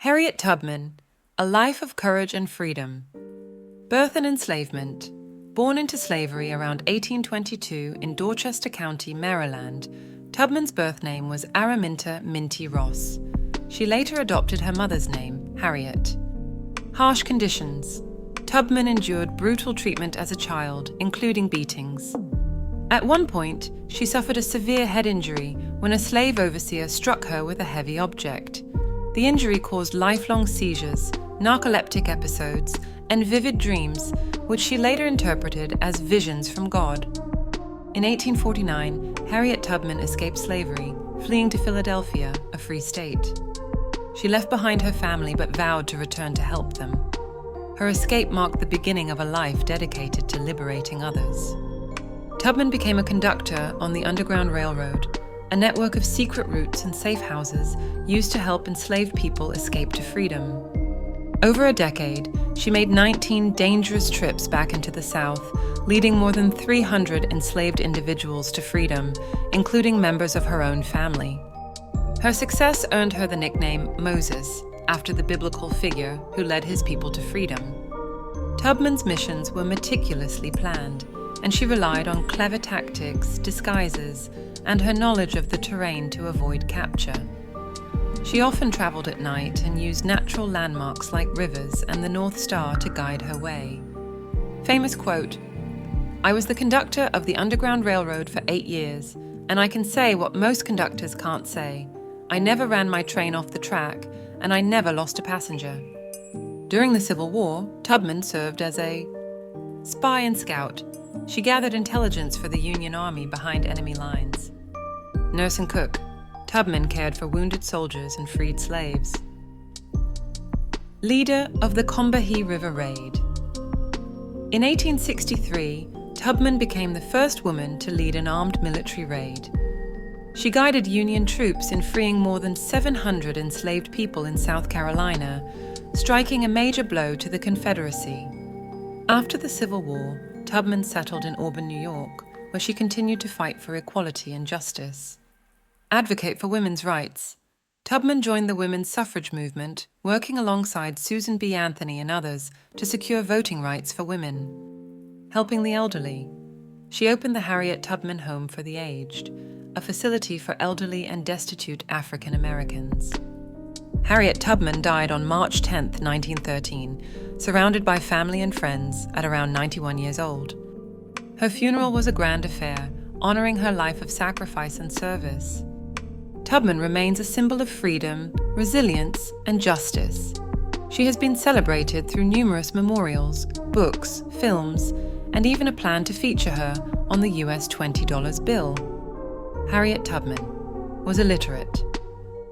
Harriet Tubman, A Life of Courage and Freedom. Birth and enslavement. Born into slavery around 1822 in Dorchester County, Maryland, Tubman's birth name was Araminta Minty Ross. She later adopted her mother's name, Harriet. Harsh conditions. Tubman endured brutal treatment as a child, including beatings. At one point, she suffered a severe head injury when a slave overseer struck her with a heavy object. The injury caused lifelong seizures, narcoleptic episodes, and vivid dreams, which she later interpreted as visions from God. In 1849, Harriet Tubman escaped slavery, fleeing to Philadelphia, a free state. She left behind her family but vowed to return to help them. Her escape marked the beginning of a life dedicated to liberating others. Tubman became a conductor on the Underground Railroad, a network of secret routes and safe houses used to help enslaved people escape to freedom. Over a decade, she made 19 dangerous trips back into the South, leading more than 300 enslaved individuals to freedom, including members of her own family. Her success earned her the nickname Moses, after the biblical figure who led his people to freedom. Tubman's missions were meticulously planned, and she relied on clever tactics, disguises, and her knowledge of the terrain to avoid capture. She often traveled at night and used natural landmarks like rivers and the North Star to guide her way. Famous quote, "I was the conductor of the Underground Railroad for 8 years, and I can say what most conductors can't say. I never ran my train off the track, and I never lost a passenger." During the Civil War, Tubman served as a spy and scout. She gathered intelligence for the Union Army behind enemy lines. Nurse and cook. Tubman cared for wounded soldiers and freed slaves. Leader of the Combahee River Raid. In 1863, Tubman became the first woman to lead an armed military raid. She guided Union troops in freeing more than 700 enslaved people in South Carolina, striking a major blow to the Confederacy. After the Civil War, Tubman settled in Auburn, New York, where she continued to fight for equality and justice. Advocate for women's rights. Tubman joined the women's suffrage movement, working alongside Susan B. Anthony and others to secure voting rights for women. Helping the elderly. She opened the Harriet Tubman Home for the Aged, a facility for elderly and destitute African Americans. Harriet Tubman died on March 10, 1913, surrounded by family and friends at around 91 years old. Her funeral was a grand affair, honoring her life of sacrifice and service. Tubman remains a symbol of freedom, resilience, and justice. She has been celebrated through numerous memorials, books, films, and even a plan to feature her on the US $20 bill. Harriet Tubman was illiterate.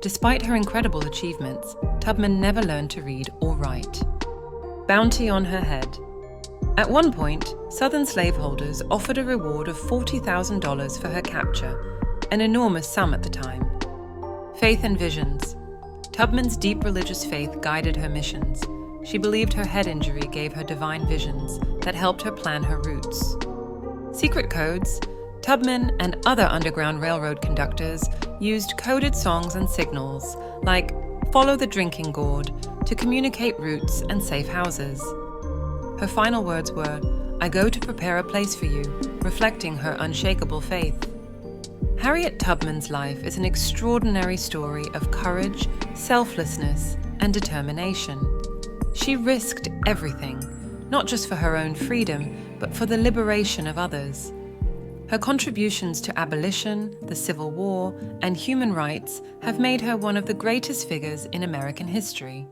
Despite her incredible achievements, Tubman never learned to read or write. Bounty on her head. At one point, Southern slaveholders offered a reward of $40,000 for her capture, an enormous sum at the time. Faith and visions. Tubman's deep religious faith guided her missions. She believed her head injury gave her divine visions that helped her plan her routes. Secret codes. Tubman and other Underground Railroad conductors used coded songs and signals, like "Follow the Drinking Gourd," to communicate routes and safe houses. Her final words were, "I go to prepare a place for you," reflecting her unshakable faith. Harriet Tubman's life is an extraordinary story of courage, selflessness, and determination. She risked everything, not just for her own freedom, but for the liberation of others. Her contributions to abolition, the Civil War, and human rights have made her one of the greatest figures in American history.